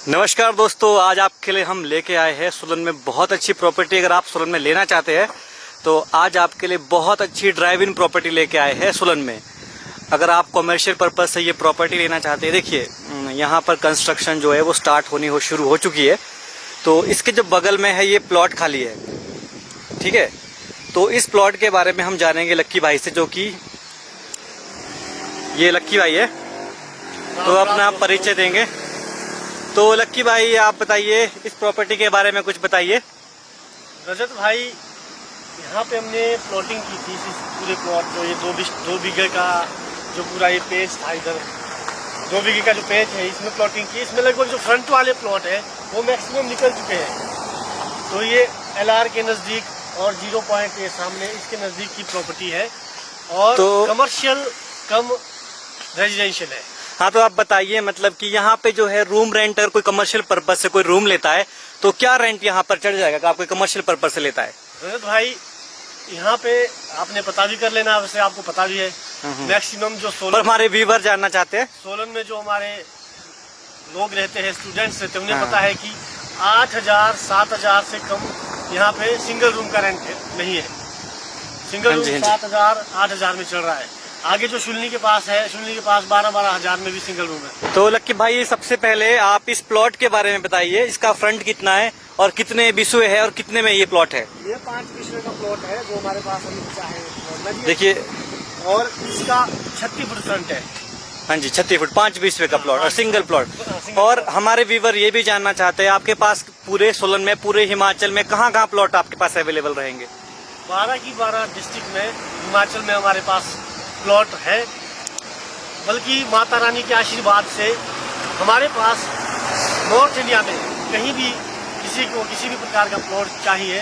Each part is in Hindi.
नमस्कार दोस्तों, आज आपके लिए हम लेके आए हैं सोलन में बहुत अच्छी प्रॉपर्टी। अगर आप सोलन में लेना चाहते हैं तो आज आपके लिए बहुत अच्छी ड्राइव इन प्रॉपर्टी लेके आए हैं सोलन में। अगर आप कमर्शियल पर्पज से ये प्रॉपर्टी लेना चाहते हैं, देखिए यहाँ पर कंस्ट्रक्शन जो है वो स्टार्ट शुरू हो चुकी है। तो इसके जो बगल में है ये प्लॉट खाली है, ठीक है। तो इस प्लॉट के बारे में हम जानेंगे लक्की भाई से, जो कि ये लक्की भाई है। तो अपना परिचय देंगे। तो लक्की भाई आप बताइए इस प्रॉपर्टी के बारे में कुछ बताइए। रजत भाई, यहाँ पे हमने प्लॉटिंग की थी इस पूरे प्लॉट जो ये 2 बीघे का जो पूरा ये पेज था, इधर 2 बीघे का जो पेज है इसमें प्लॉटिंग की। इसमें लगभग जो फ्रंट वाले प्लॉट है वो मैक्सिमम निकल चुके हैं। तो ये LR के नज़दीक और 0 पॉइंट ये सामने इसके नज़दीक की प्रॉपर्टी है और तो कमर्शियल कम रेजिडेंशियल है। हाँ, तो आप बताइए मतलब कि यहाँ पे जो है रूम रेंट, अगर कोई कमर्शियल पर्पज से कोई रूम लेता है तो क्या रेंट यहाँ पर चढ़ जाएगा अगर आप कोई कमर्शियल पर्पज से लेता है? रजत भाई, यहाँ पे आपने पता भी कर लेना, वैसे आपको पता भी है मैक्सिमम जो सोलन, पर हमारे व्यूवर जानना चाहते हैं सोलन में जो हमारे लोग रहते हैं, स्टूडेंट्स रहते हैं, उन्हें पता है कि 8,000 7,000 से कम यहाँ पे सिंगल रूम का रेंट नहीं है। सिंगल रूम 7,000 8,000 में चल रहा है। आगे जो शुलनी के पास है, शुलनी के पास 12,000 में भी सिंगल रूम है। तो लक्की भाई, सबसे पहले आप इस प्लॉट के बारे में बताइए, इसका फ्रंट कितना है और कितने बिस्वे है और कितने में ये प्लॉट है? ये 5 बिस्वे का प्लॉट है जो हमारे पास अभी चाहे देखिए, और इसका 36 फुट फ्रंट है। हाँ जी, 36 फुट 5 बिस्वे का प्लॉट और सिंगल प्लॉट। और हमारे व्यूवर ये भी जानना चाहते हैं आपके पास पूरे सोलन में, पूरे हिमाचल में कहाँ कहाँ प्लॉट आपके पास अवेलेबल रहेंगे? 12 की 12 डिस्ट्रिक्ट में हिमाचल में हमारे पास प्लॉट है। बल्कि माता रानी के आशीर्वाद से हमारे पास नॉर्थ इंडिया में कहीं भी किसी को किसी भी प्रकार का प्लॉट चाहिए,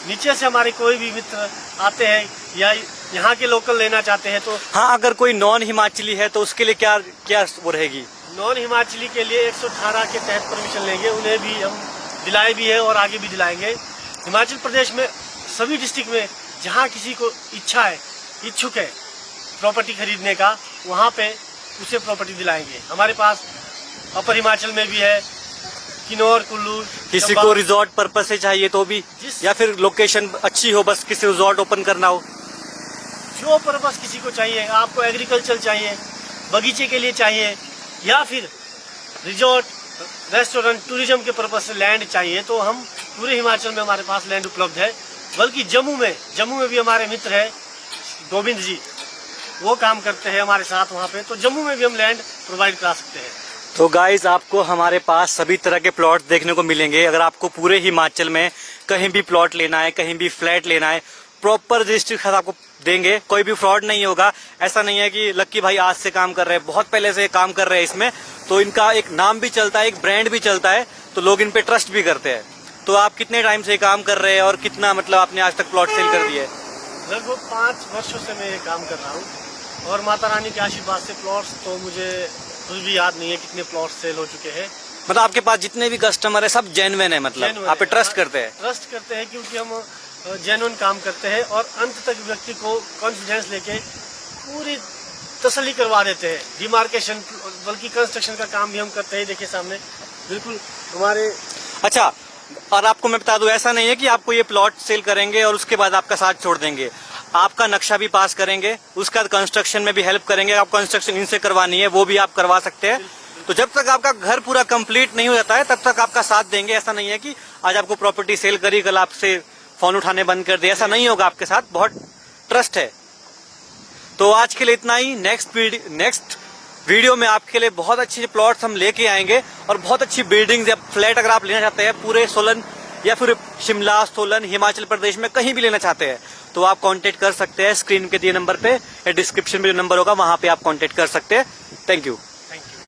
नीचे से हमारे कोई भी मित्र आते हैं या यहाँ के लोकल लेना चाहते हैं तो हाँ, अगर कोई नॉन हिमाचली है तो उसके लिए क्या क्या वो रहेगी? नॉन हिमाचली के लिए 118 के तहत परमिशन लेंगे, उन्हें भी हम दिलाए भी है और आगे भी दिलाएंगे। हिमाचल प्रदेश में सभी डिस्ट्रिक्ट में जहाँ किसी को इच्छुक है प्रॉपर्टी खरीदने का, वहाँ पे उसे प्रॉपर्टी दिलाएंगे। हमारे पास अपर हिमाचल में भी है, किन्नौर, कुल्लू। किसी को रिजॉर्ट पर्पस से चाहिए तो भी, या फिर लोकेशन अच्छी हो, बस किसी रिजॉर्ट ओपन करना हो, जो पर्पस किसी को चाहिए, आपको एग्रीकल्चर चाहिए, बगीचे के लिए चाहिए, या फिर रिजॉर्ट, रेस्टोरेंट, टूरिज्म के पर्पस से लैंड चाहिए, तो हम पूरे हिमाचल में हमारे पास लैंड उपलब्ध है। बल्कि जम्मू में भी हमारे मित्र है गोविंद जी, वो काम करते हैं हमारे साथ वहाँ पे, तो जम्मू में भी हम लैंड प्रोवाइड करा सकते हैं। तो गाइज, आपको हमारे पास सभी तरह के प्लॉट देखने को मिलेंगे। अगर आपको पूरे हिमाचल में कहीं भी प्लॉट लेना है, कहीं भी फ्लैट लेना है, प्रॉपर रजिस्ट्री के साथ आपको देंगे। कोई भी फ्रॉड नहीं होगा। ऐसा नहीं है कि लक्की भाई आज से काम कर रहे हैं, बहुत पहले से काम कर रहे हैं इसमें, तो इनका एक नाम भी चलता है, एक ब्रांड भी चलता है, तो लोग इन पे ट्रस्ट भी करते हैं। तो आप कितने टाइम से काम कर रहे हैं और कितना मतलब आपने आज तक प्लॉट सेल कर दिए? लगभग 5 वर्षों से मैं ये काम कर रहा हूँ और माता रानी के आशीर्वाद से प्लॉट्स तो मुझे कुछ भी याद नहीं है कितने प्लॉट सेल हो चुके हैं। मतलब आपके पास जितने भी कस्टमर है सब जेन्युइन है, मतलब आप पे ट्रस्ट करते हैं? ट्रस्ट करते हैं क्योंकि हम जेन्युइन काम करते हैं और अंत तक व्यक्ति को कॉन्फिडेंस लेके पूरी तसल्ली करवा देते हैं। डिमार्केशन बल्कि कंस्ट्रक्शन का काम भी हम करते हैं, देखिए सामने बिल्कुल हमारे। अच्छा, और आपको मैं बता दूं, ऐसा नहीं है कि आपको ये प्लॉट सेल करेंगे और उसके बाद आपका साथ छोड़ देंगे। आपका नक्शा भी पास करेंगे, उसके बाद कंस्ट्रक्शन में भी हेल्प करेंगे। आप कंस्ट्रक्शन इनसे करवानी है वो भी आप करवा सकते हैं। तो जब तक आपका घर पूरा कंप्लीट नहीं हो जाता है तब तक आपका साथ देंगे। ऐसा नहीं है कि आज आपको प्रॉपर्टी सेल करी, कल आपसे फोन उठाने बंद कर दिया, ऐसा नहीं होगा। आपके साथ बहुत ट्रस्ट है। तो आज के लिए इतना ही। नेक्स्ट वीडियो में आपके लिए बहुत अच्छे प्लॉट्स हम लेके आएंगे और बहुत अच्छी बिल्डिंग्स या फ्लैट अगर आप लेना चाहते हैं पूरे सोलन या फिर शिमला, सोलन, हिमाचल प्रदेश में कहीं भी लेना चाहते हैं तो आप कांटेक्ट कर सकते हैं। स्क्रीन के दिए नंबर पे या डिस्क्रिप्शन में जो नंबर होगा वहां पे आप कांटेक्ट कर सकते हैं। Thank you.